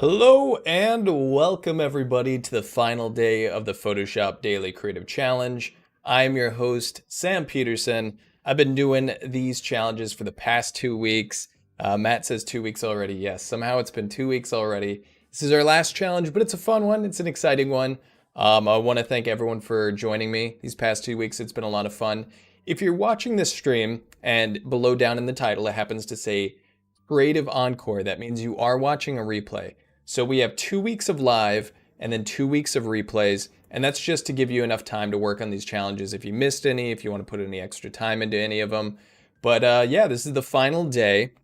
Hello and welcome everybody to the final day of the Photoshop Daily Creative Challenge. I'm your host, Sam Peterson. I've been doing these challenges for the past 2 weeks. Matt says 2 weeks already. Yes, somehow it's been 2 weeks already. This is our last challenge, but it's a fun one. It's an exciting one. I want to thank everyone for joining me these past 2 weeks. It's been a lot of fun. If you're watching this stream and below down in the title, it happens to say Creative Encore, that means you are watching a replay. So we have 2 weeks of live and then 2 weeks of replays. And that's just to give you enough time to work on these challenges if you missed any, if you want to put any extra time into any of them. But yeah, this is the final day.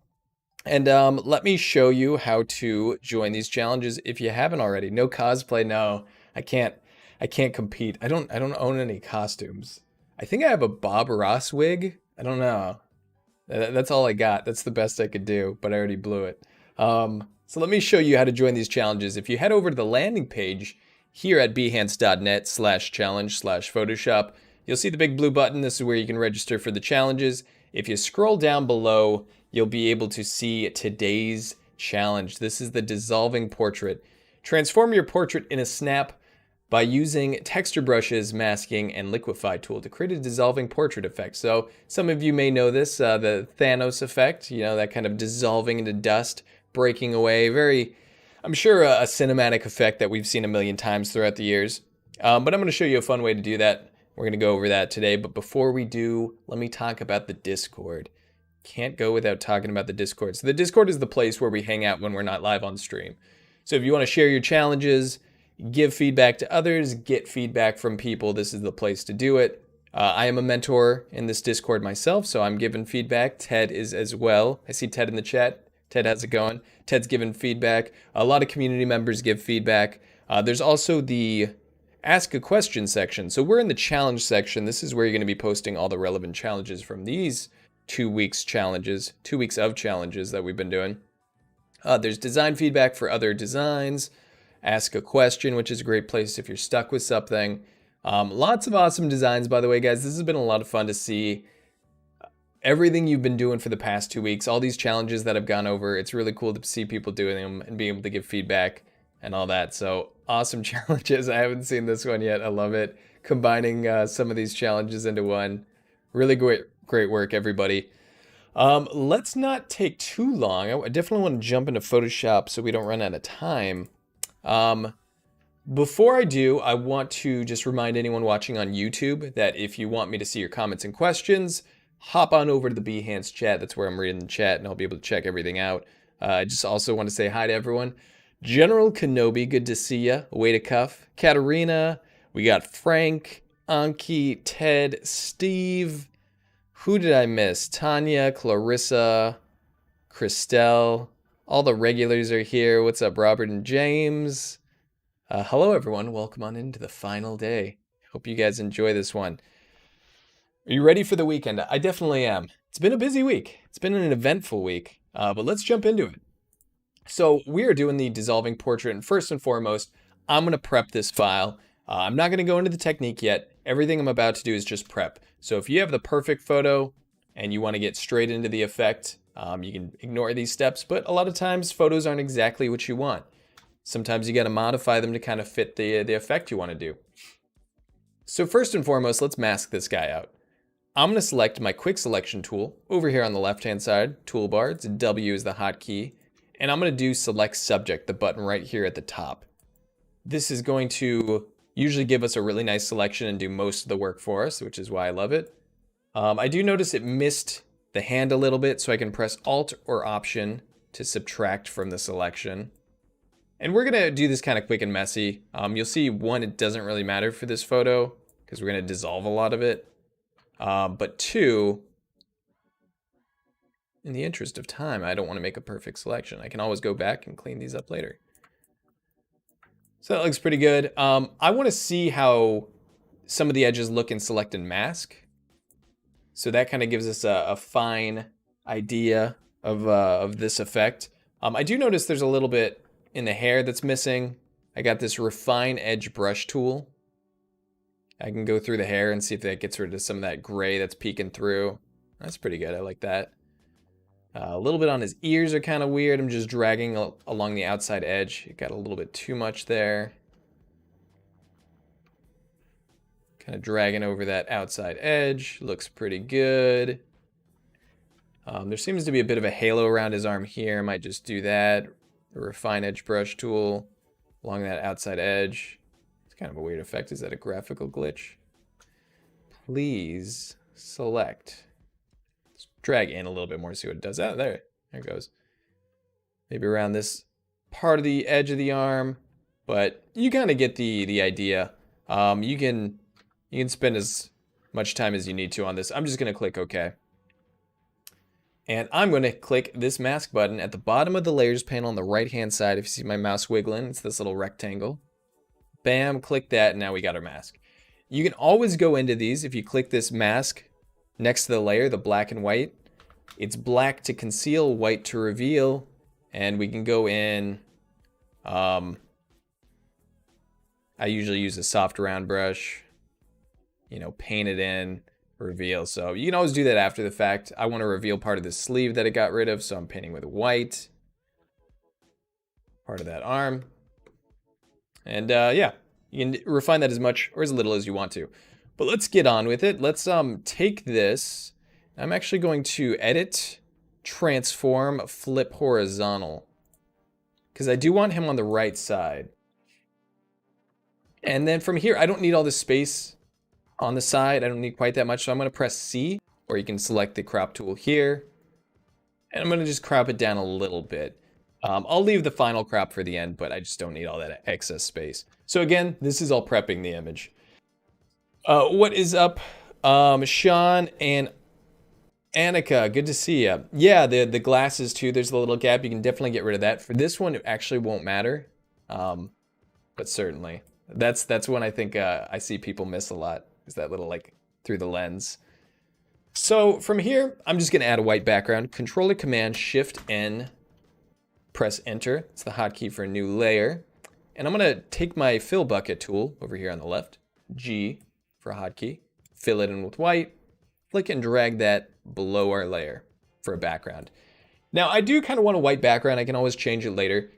And let me show you how to join these challenges if you haven't already. No cosplay, no, I can't compete. I don't own any costumes. I think I have a Bob Ross wig. I don't know. That's all I got. That's the best I could do, but I already blew it. So let me show you how to join these challenges. If you head over to the landing page here at behance.net/challenge/Photoshop, you'll see the big blue button. This is where you can register for the challenges. If you scroll down below, you'll be able to see today's challenge. This is the dissolving portrait. Transform your portrait in a snap by using texture brushes, masking, and Liquify tool to create a dissolving portrait effect. So some of you may know this, the Thanos effect, that kind of dissolving into dust, breaking away. I'm sure a cinematic effect that we've seen a million times throughout the years. But I'm going to show you a fun way to do that. We're going to go over that today. But before we do, let me talk about the Discord. Can't go without talking about the Discord. So the Discord is the place where we hang out when we're not live on stream. So if you want to share your challenges, give feedback to others, get feedback from people, this is the place to do it. I am a mentor in this Discord myself, so I'm giving feedback. Ted is as well. I see Ted in the chat. Ted, how's it going? Ted's giving feedback. A lot of community members give feedback. There's also the Ask a Question section. So we're in the challenge section. This is where you're going to be posting all the relevant challenges from these 2 weeks challenges, 2 weeks of challenges that we've been doing. There's design feedback for other designs. Ask a question, which is a great place if you're stuck with something. Lots of awesome designs, by the way, guys. This has been a lot of fun to see everything you've been doing for the past 2 weeks, all these challenges that I've gone over. It's really cool to see people doing them and being able to give feedback and all that. So awesome challenges. I haven't seen this one yet. I love it. Combining some of these challenges into one. Really great work, everybody. Let's not take too long. I definitely want to jump into Photoshop so we don't run out of time. Before I do, I want to just remind anyone watching on YouTube that if you want me to see your comments and questions, hop on over to the Behance chat. That's where I'm reading the chat and I'll be able to check everything out. I just also want to say hi to everyone. General Kenobi, good to see ya. Way to cuff. Katarina, we got Frank, Anki, Ted, Steve. Who did I miss? Tanya, Clarissa, Christelle. All the regulars are here. What's up, Robert and James? Hello, everyone. Welcome on into the final day. Hope you guys enjoy this one. Are you ready for the weekend? I definitely am. It's been a busy week. It's been an eventful week, but let's jump into it. So we are doing the dissolving portrait, and first and foremost, I'm going to prep this file. I'm not going to go into the technique yet. Everything I'm about to do is just prep. So if you have the perfect photo and you want to get straight into the effect, you can ignore these steps, but a lot of times photos aren't exactly what you want. Sometimes you got to modify them to kind of fit the effect you want to do. So first and foremost, let's mask this guy out. I'm going to select my quick selection tool over here on the left-hand side, toolbar. It's W is the hotkey. And I'm going to do select subject, the button right here at the top. This is going to usually give us a really nice selection and do most of the work for us, which is why I love it. I do notice it missed the hand a little bit, so I can press Alt or Option to subtract from the selection. And we're going to do this kind of quick and messy. You'll see, one, it doesn't really matter for this photo because we're going to dissolve a lot of it. But two, in the interest of time, I don't want to make a perfect selection. I can always go back and clean these up later. So that looks pretty good. I want to see how some of the edges look in select and mask. So that kind of gives us a fine idea of this effect. I do notice there's a little bit in the hair that's missing. I got this refine edge brush tool. I can go through the hair and see if that gets rid of some of that gray that's peeking through. That's pretty good. I like that. A little bit on his ears are kind of weird. I'm just dragging along the outside edge. It got a little bit too much there. Kind of dragging over that outside edge. Looks pretty good. There seems to be a bit of a halo around his arm here. Might just do that. A refine edge brush tool along that outside edge. It's kind of a weird effect. Is that a graphical glitch? Please select. Let's drag in a little bit more to see what it does. Oh, there it goes. Maybe around this part of the edge of the arm, but you kind of get the idea. You can spend as much time as you need to on this. I'm just going to click OK. And I'm going to click this mask button at the bottom of the layers panel on the right hand side. If you see my mouse wiggling, it's this little rectangle. Bam, click that, and now we got our mask. You can always go into these. If you click this mask next to the layer, the black and white, it's black to conceal, white to reveal, and we can go in. I usually use a soft round brush, paint it in, reveal. So you can always do that after the fact. I want to reveal part of the sleeve that it got rid of, so I'm painting with white. Part of that arm. And yeah, you can refine that as much or as little as you want to. But let's get on with it. Let's take this. I'm actually going to edit, transform, flip horizontal. Because I do want him on the right side. And then from here, I don't need all this space on the side. I don't need quite that much. So I'm going to press C, or you can select the crop tool here. And I'm going to just crop it down a little bit. I'll leave the final crop for the end, but I just don't need all that excess space. So again, this is all prepping the image. What is up, Sean and Annika? Good to see you. Yeah, the glasses too. There's a little gap. You can definitely get rid of that. For this one, it actually won't matter, but certainly that's one I think I see people miss a lot. Is that little like through the lens. So from here, I'm just gonna add a white background. Control or Command Shift N. Press Enter. It's the hotkey for a new layer. And I'm gonna take my fill bucket tool over here on the left. G for a hotkey. Fill it in with white. Flick and drag that below our layer for a background. Now I do kind of want a white background. I can always change it later.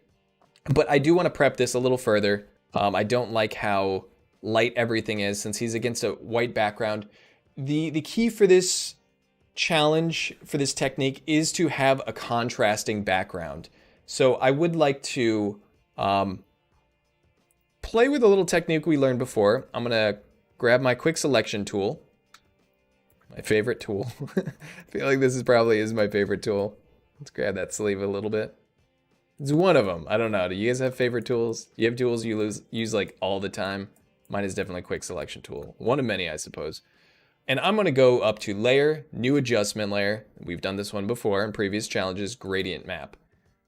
But I do want to prep this a little further. I don't like how light everything is since he's against a white background. The key for this challenge, for this technique, is to have a contrasting background. So I would like to play with a little technique we learned before. I'm gonna grab my quick selection tool, my favorite tool. I feel like this probably is my favorite tool. Let's grab that sleeve a little bit. It's one of them. I don't know. Do you guys have favorite tools? Do you have tools you use like all the time? Mine is definitely quick selection tool. One of many, I suppose. And I'm going to go up to Layer, New Adjustment Layer. We've done this one before in previous challenges, Gradient Map.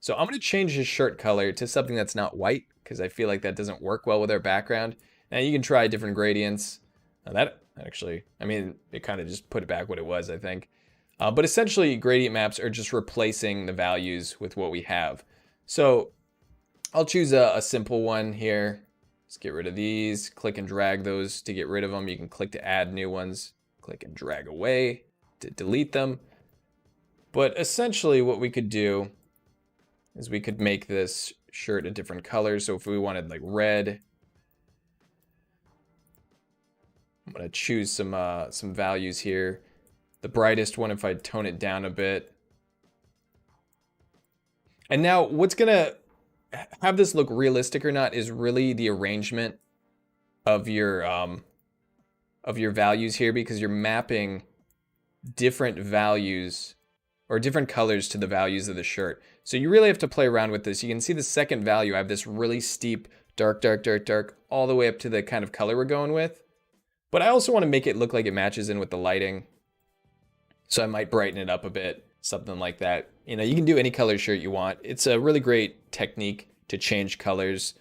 So I'm going to change his shirt color to something that's not white because I feel like that doesn't work well with our background. Now you can try different gradients. Now that actually, I mean, it kind of just put it back what it was, I think. But essentially, gradient maps are just replacing the values with what we have. So I'll choose a simple one here. Let's get rid of these. Click and drag those to get rid of them. You can click to add new ones. Click and drag away to delete them. But essentially what we could do is we could make this shirt a different color. So if we wanted like red, I'm gonna choose some values here. The brightest one, if I tone it down a bit. And now what's gonna have this look realistic or not is really the arrangement of your values here, because you're mapping different values or different colors to the values of the shirt. So you really have to play around with this. You can see the second value. I have this really steep, dark, dark, dark, dark, all the way up to the kind of color we're going with. But I also want to make it look like it matches in with the lighting. So I might brighten it up a bit, something like that. You know, you can do any color shirt you want. It's a really great technique to change colors.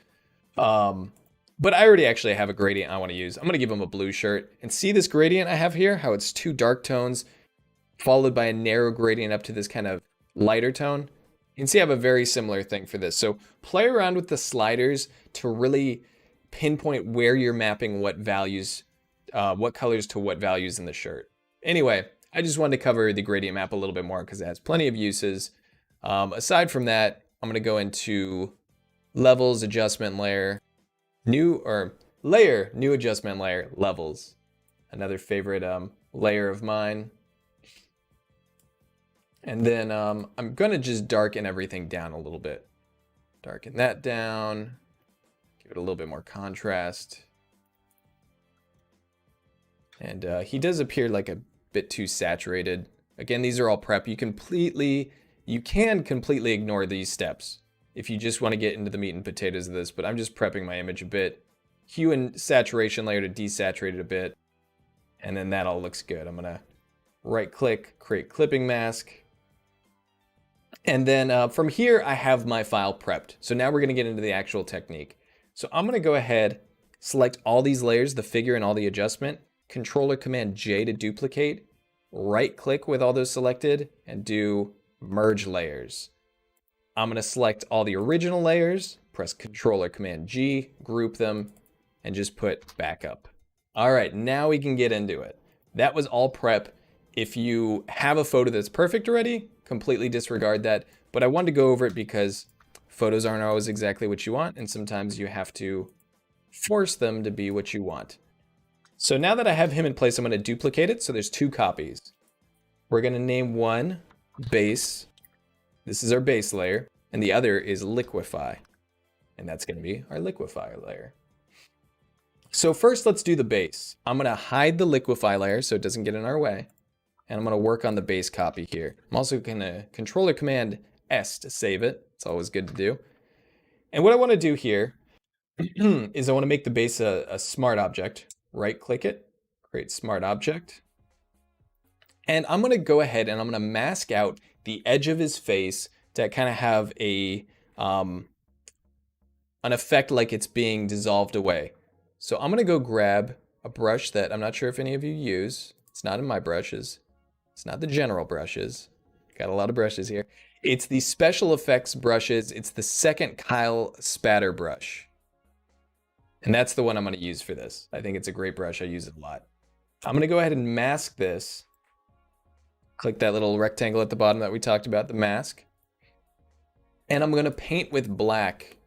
But I already actually have a gradient I want to use. I'm going to give him a blue shirt. And see this gradient I have here? How it's two dark tones followed by a narrow gradient up to this kind of lighter tone. You can see I have a very similar thing for this. So play around with the sliders to really pinpoint where you're mapping what values, what colors to what values in the shirt. Anyway, I just wanted to cover the gradient map a little bit more because it has plenty of uses. Aside from that, I'm going to go into levels, adjustment layer, new adjustment layer, levels. Another favorite layer of mine. And then I'm going to just darken everything down a little bit. Darken that down. Give it a little bit more contrast. And he does appear like a bit too saturated. Again, these are all prep. You can completely ignore these steps if you just want to get into the meat and potatoes of this, but I'm just prepping my image a bit. Hue and saturation layer to desaturate it a bit. And then that all looks good. I'm going to right click, create clipping mask. And then from here, I have my file prepped. So now we're going to get into the actual technique. So I'm going to go ahead, select all these layers, the figure and all the adjustment, Control or Command J to duplicate, right click with all those selected and do merge layers. I'm going to select all the original layers, press Control or Command G, group them, and just put backup. All right, now we can get into it. That was all prep. If you have a photo that's perfect already, completely disregard that. But I wanted to go over it because photos aren't always exactly what you want, and sometimes you have to force them to be what you want. So now that I have him in place, I'm going to duplicate it. So there's 2 copies. We're going to name one base. This is our base layer. And the other is Liquify. And that's going to be our Liquify layer. So first, let's do the base. I'm going to hide the Liquify layer so it doesn't get in our way. And I'm going to work on the base copy here. I'm also going to Control or Command S to save it. It's always good to do. And what I want to do here is I want to make the base a smart object. Right click it, create smart object. And I'm going to go ahead and I'm going to mask out the edge of his face to kind of have an effect like it's being dissolved away. So I'm going to go grab a brush that I'm not sure if any of you use. It's not in my brushes. It's not the general brushes. Got a lot of brushes here. It's the special effects brushes. It's the second Kyle spatter brush. And that's the one I'm going to use for this. I think it's a great brush. I use it a lot. I'm going to go ahead and mask this. Click that little rectangle at the bottom that we talked about, the mask. And I'm going to paint with black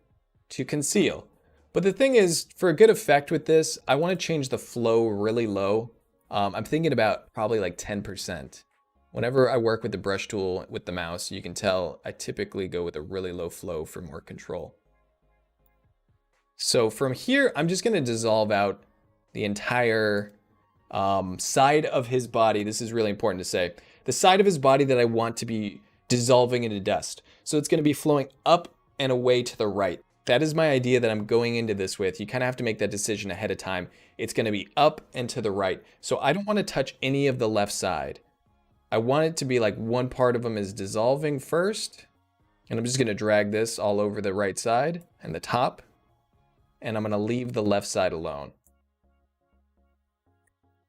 to conceal. But the thing is, for a good effect with this, I want to change the flow really low. I'm thinking about probably like 10%. Whenever I work with the brush tool with the mouse, you can tell I typically go with a really low flow for more control. So from here, I'm just going to dissolve out the entire side of his body. This is really important to say. The side of his body that I want to be dissolving into dust. So it's going to be flowing up and away to the right. That is my idea that I'm going into this with. You kind of have to make that decision ahead of time. It's going to be up and to the right. So I don't want to touch any of the left side. I want it to be like one part of him is dissolving first. And I'm just going to drag this all over the right side and the top. And I'm going to leave the left side alone.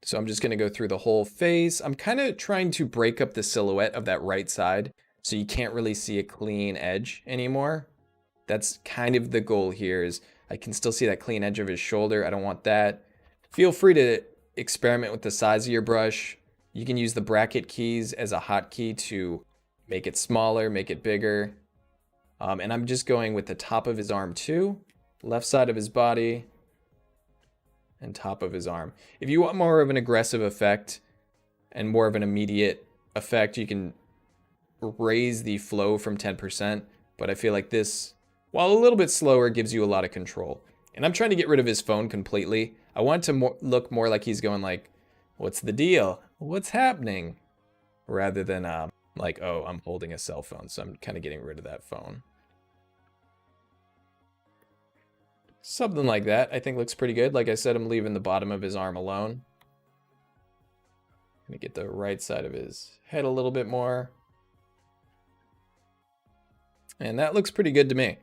So I'm just going to go through the whole face. I'm kind of trying to break up the silhouette of that right side so you can't really see a clean edge anymore. That's kind of the goal here, is I can still see that clean edge of his shoulder. I don't want that. Feel free to experiment with the size of your brush. You can use the bracket keys as a hotkey to make it smaller, make it bigger. And I'm just going with the top of his arm too. Left side of his body and top of his arm. If you want more of an aggressive effect and more of an immediate effect, you can raise the flow from 10%. But I feel like this, while a little bit slower, gives you a lot of control. And I'm trying to get rid of his phone completely. I want it to look more like he's going like, what's the deal? What's happening? Rather than like, oh, I'm holding a cell phone. So I'm kind of getting rid of that phone. Something like that, I think looks pretty good. Like I said, I'm leaving the bottom of his arm alone. Gonna get the right side of his head a little bit more. And that looks pretty good to me.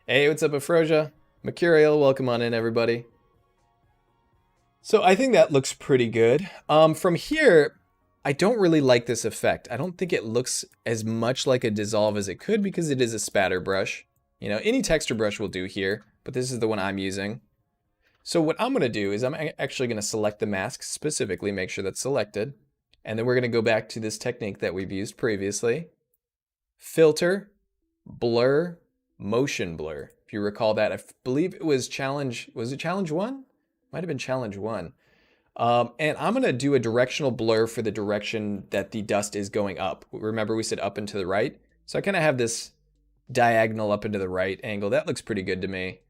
Hey, what's up, Afrosia? Mercurial, welcome on in, everybody. So I think that looks pretty good. From here, I don't really like this effect. I don't think it looks as much like a dissolve as it could because it is a spatter brush. You know, any texture brush will do here, but this is the one I'm using. So what I'm going to do is I'm actually going to select the mask specifically, make sure that's selected. And then we're going to go back to this technique that we've used previously. Filter, blur, motion blur. If you recall that, I believe it was was it challenge 1? Might have been challenge 1. And I'm going to do a directional blur for the direction that the dust is going up. Remember we said up and to the right? So I kind of have this diagonal up and to the right angle. That looks pretty good to me.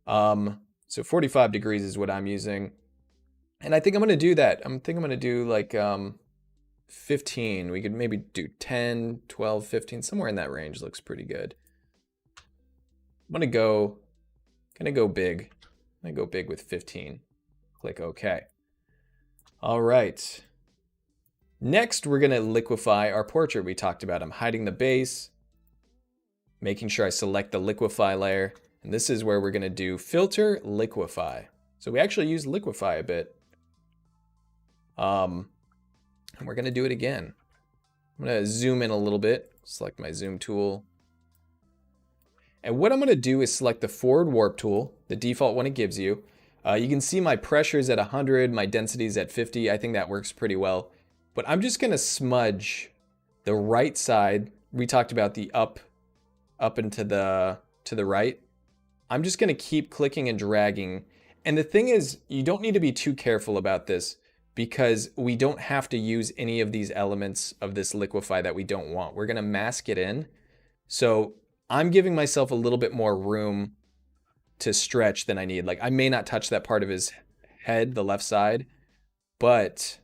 So 45 degrees is what I'm using. And I think I'm going to do that. I think I'm going to do like 15. We could maybe do 10, 12, 15, somewhere in that range looks pretty good. I'm going to go big. I'm going to go big with 15. Click OK. All right. Next, we're going to liquify our portrait we talked about. I'm hiding the base, making sure I select the liquify layer. And this is where we're going to do filter liquify. So we actually use liquify a bit. And we're going to do it again. I'm going to zoom in a little bit, select my zoom tool. And what I'm going to do is select the forward warp tool, the default one it gives you. You can see my pressure is at 100, my density is at 50. I think that works pretty well. But I'm just going to smudge the right side. We talked about the up and to the right. I'm just going to keep clicking and dragging. And the thing is, you don't need to be too careful about this because we don't have to use any of these elements of this liquify that we don't want. We're going to mask it in. So I'm giving myself a little bit more room to stretch than I need. Like I may not touch that part of his head, the left side, but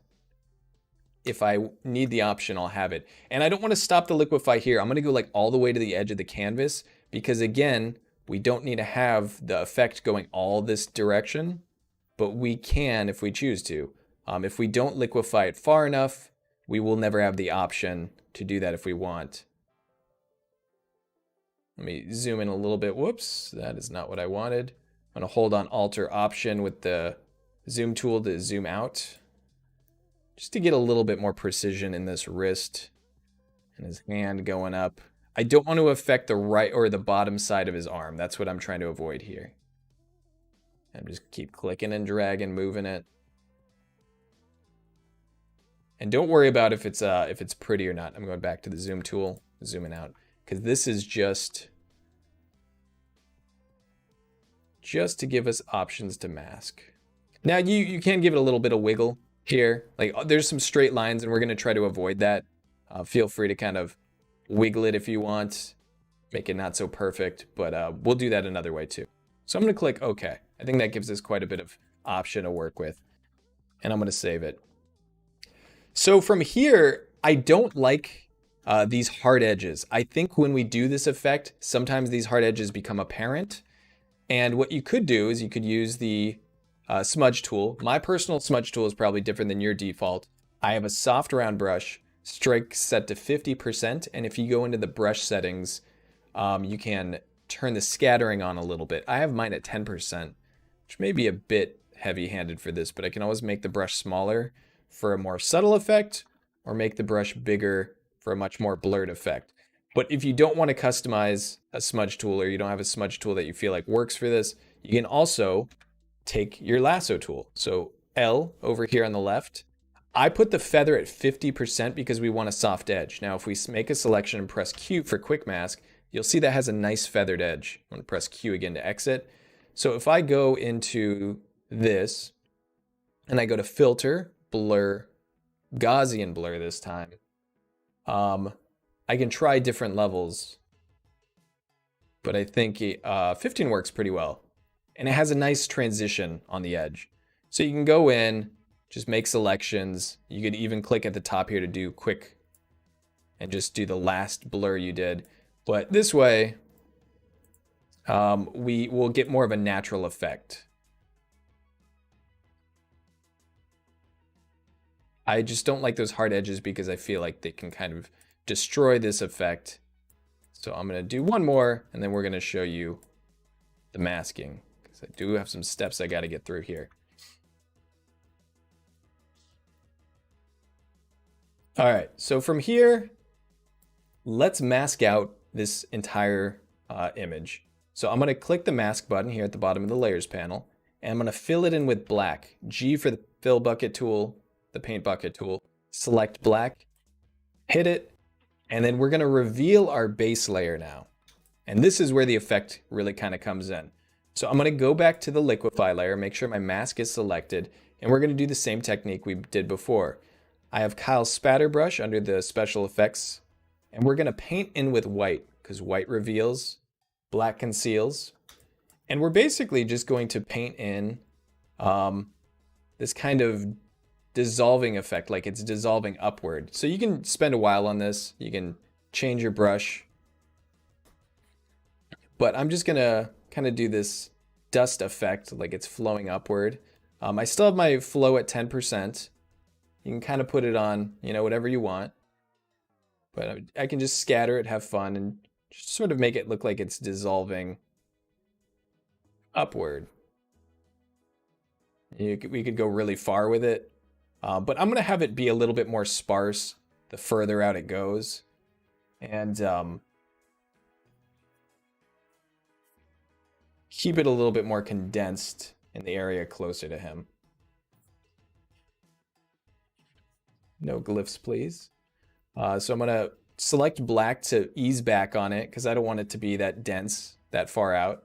if I need the option, I'll have it. And I don't want to stop the liquify here. I'm going to go like all the way to the edge of the canvas because again, we don't need to have the effect going all this direction, but we can if we choose to. If we don't liquify it far enough, we will never have the option to do that if we want. Let me zoom in a little bit. Whoops, that is not what I wanted. I'm going to hold on Alt or Option with the zoom tool to zoom out. Just to get a little bit more precision in this wrist and his hand going up. I don't want to affect the right or the bottom side of his arm. That's what I'm trying to avoid here. And just keep clicking and dragging, moving it. And don't worry about if it's pretty or not. I'm going back to the zoom tool, zooming out. Because this is just to give us options to mask. Now you can give it a little bit of wiggle here. Like there's some straight lines and we're going to try to avoid that. Feel free to kind of wiggle it if you want. Make it not so perfect, but we'll do that another way too. So I'm going to click OK. I think that gives us quite a bit of option to work with. And I'm going to save it. So from here, I don't like these hard edges. I think when we do this effect, sometimes these hard edges become apparent. And what you could do is you could use the smudge tool. My personal smudge tool is probably different than your default. I have a soft round brush, strike set to 50%. And if you go into the brush settings, you can turn the scattering on a little bit. I have mine at 10%, which may be a bit heavy-handed for this, but I can always make the brush smaller for a more subtle effect or make the brush bigger for a much more blurred effect. But if you don't want to customize a smudge tool or you don't have a smudge tool that you feel like works for this, you can also take your lasso tool. So L over here on the left, I put the feather at 50% because we want a soft edge. Now, if we make a selection and press Q for quick mask, you'll see that has a nice feathered edge. I'm going to press Q again to exit. So if I go into this and I go to filter, blur, Gaussian blur this time, I can try different levels, but I think 15 works pretty well. And it has a nice transition on the edge. So you can go in, just make selections. You could even click at the top here to do quick and just do the last blur you did. But this way, we will get more of a natural effect. I just don't like those hard edges because I feel like they can kind of destroy this effect. So I'm going to do one more and then we're going to show you the masking because I do have some steps I got to get through here. All right, so from here, let's mask out this entire image. So I'm going to click the mask button here at the bottom of the layers panel, and I'm going to fill it in with black. G for the fill bucket tool, the paint bucket tool. select black, hit it, and then we're gonna reveal our base layer now. And this is where the effect really kind of comes in. So I'm gonna go back to the Liquify layer, make sure my mask is selected, and we're gonna do the same technique we did before. I have Kyle's spatter brush under the special effects, and we're gonna paint in with white, because white reveals, black conceals. And we're basically just going to paint in this kind of dissolving effect, like it's dissolving upward. So you can spend a while on this, you can change your brush, but I'm just gonna kind of do this dust effect, like it's flowing upward. I still have my flow at 10%. You can kind of put it on, you know, whatever you want, but I can just scatter it, have fun, and just sort of make it look like it's dissolving upward. We could go really far with it, but I'm gonna have it be a little bit more sparse the further out it goes, and keep it a little bit more condensed in the area closer to him. No glyphs, please. So I'm gonna select black to ease back on it because I don't want it to be that dense, that far out.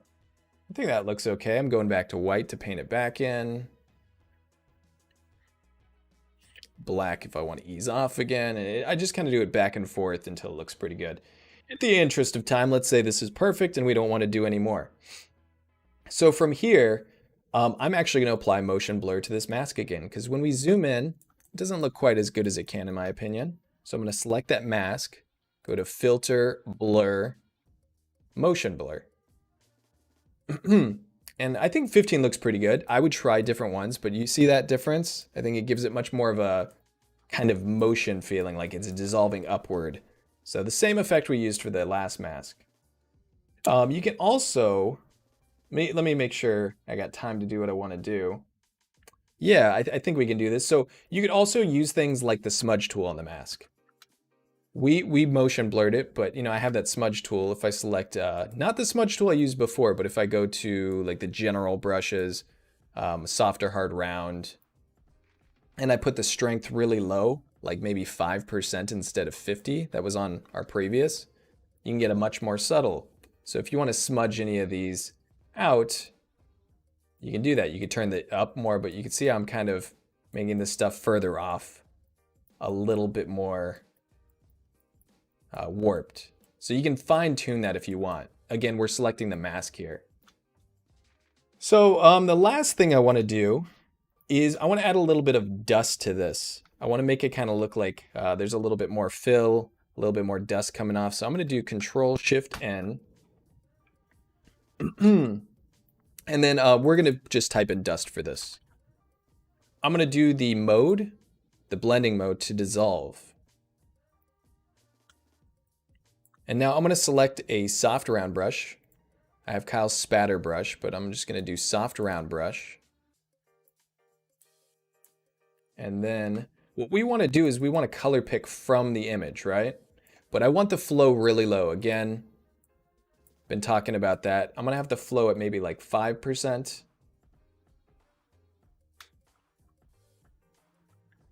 I think that looks okay. I'm going back to white to paint it back in. Black if I want to ease off again. And I just kind of do it back and forth until it looks pretty good. In the interest of time, let's say this is perfect and we don't want to do any more. So from here, I'm actually going to apply motion blur to this mask again, because when we zoom in, it doesn't look quite as good as it can in my opinion. So I'm going to select that mask, go to Filter, Blur, Motion Blur. And I think 15 looks pretty good. I would try different ones, but you see that difference? I think it gives it much more of a kind of motion feeling, like it's dissolving upward. So the same effect we used for the last mask. You can also, let me make sure I got time to do what I want to do. Yeah, I think we can do this. So you could also use things like the smudge tool on the mask. We motion blurred it, but you know, I have that smudge tool. If I select, not the smudge tool I used before, but if I go to like the general brushes, softer, hard, round, and I put the strength really low, like maybe 5% instead of 50, that was on our previous, you can get a much more subtle. So if you want to smudge any of these out, you can do that. You can turn it up more, but you can see how I'm kind of making this stuff further off, a little bit more warped. So you can fine tune that if you want. Again, we're selecting the mask here. So the last thing I want to do is I want to add a little bit of dust to this. I want to make it kind of look like there's a little bit more fill, a little bit more dust coming off. So I'm going to do Control-Shift-N. And then we're going to just type in dust for this. I'm going to do the mode, the blending mode, to dissolve. And now I'm going to select a soft round brush. I have Kyle's spatter brush, but I'm just going to do soft round brush. And then what we want to do is we want to color pick from the image, right? But I want the flow really low. Again, been talking about that. I'm going to have the flow at maybe like 5%.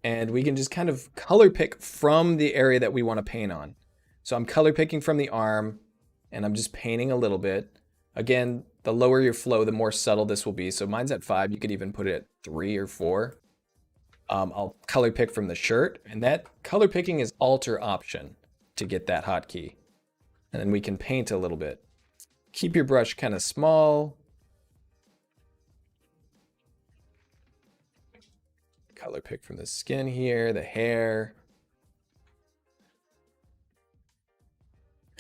And we can just kind of color pick from the area that we want to paint on. So I'm color picking from the arm and I'm just painting a little bit. Again, the lower your flow, the more subtle this will be. So mine's at 5. You could even put it at 3 or 4. I'll color pick from the shirt, and that color picking is Alter Option to get that hotkey. And then we can paint a little bit. Keep your brush kind of small. Color pick from the skin here, the hair.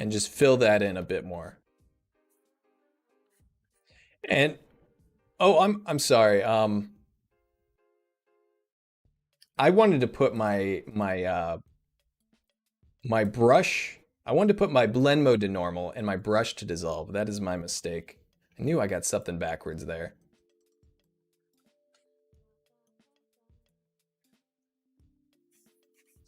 And just fill that in a bit more. And oh, I'm sorry. I wanted to put my brush. I wanted to put my blend mode to normal and my brush to dissolve. That is my mistake. I knew I got something backwards there.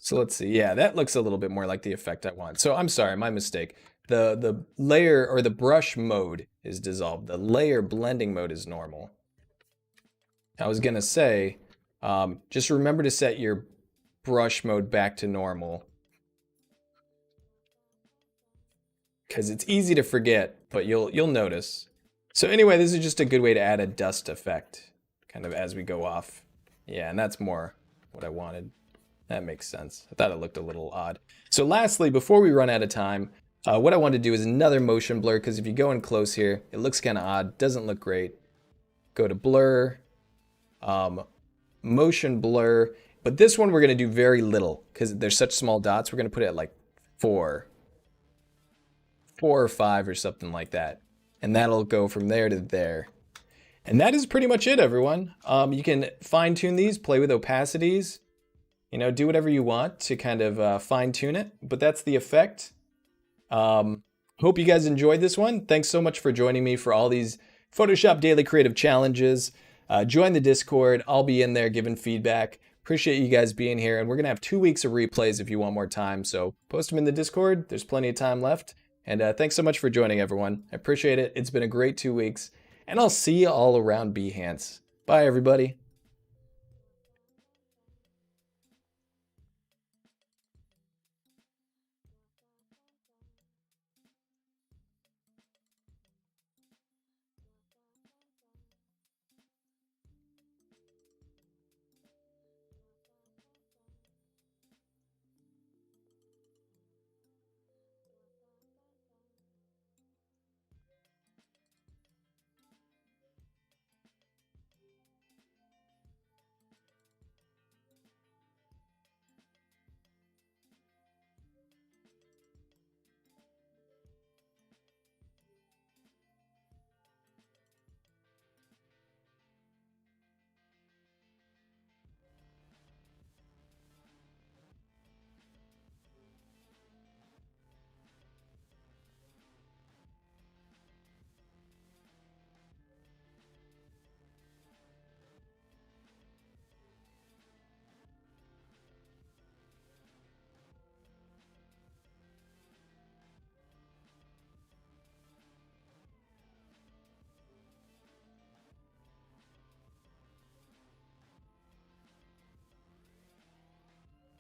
So let's see. Yeah, that looks a little bit more like the effect I want. So I'm sorry, my mistake. The layer or the brush mode is dissolved. The layer blending mode is normal. I was gonna say, just remember to set your brush mode back to normal. Because it's easy to forget, but you'll notice. So anyway, this is just a good way to add a dust effect, kind of as we go off. Yeah, and that's more what I wanted. That makes sense. I thought it looked a little odd. So lastly, before we run out of time, what I want to do is another motion blur, because if you go in close here, it looks kind of odd, doesn't look great. Go to blur, motion blur, but this one we're going to do very little because there's such small dots. We're going to put it at like 4 or 5 or something like that. And that'll go from there to there. And that is pretty much it, everyone. You can fine tune these, play with opacities, you know, do whatever you want to kind of fine tune it, but that's the effect. Hope you guys enjoyed this one. Thanks so much for joining me for all these Photoshop Daily Creative Challenges. Join the Discord. I'll be in there giving feedback. Appreciate you guys being here. And we're going to have 2 weeks of replays if you want more time. So post them in the Discord. There's plenty of time left. And thanks so much for joining, everyone. I appreciate it. It's been a great 2 weeks. And I'll see you all around Behance. Bye, everybody.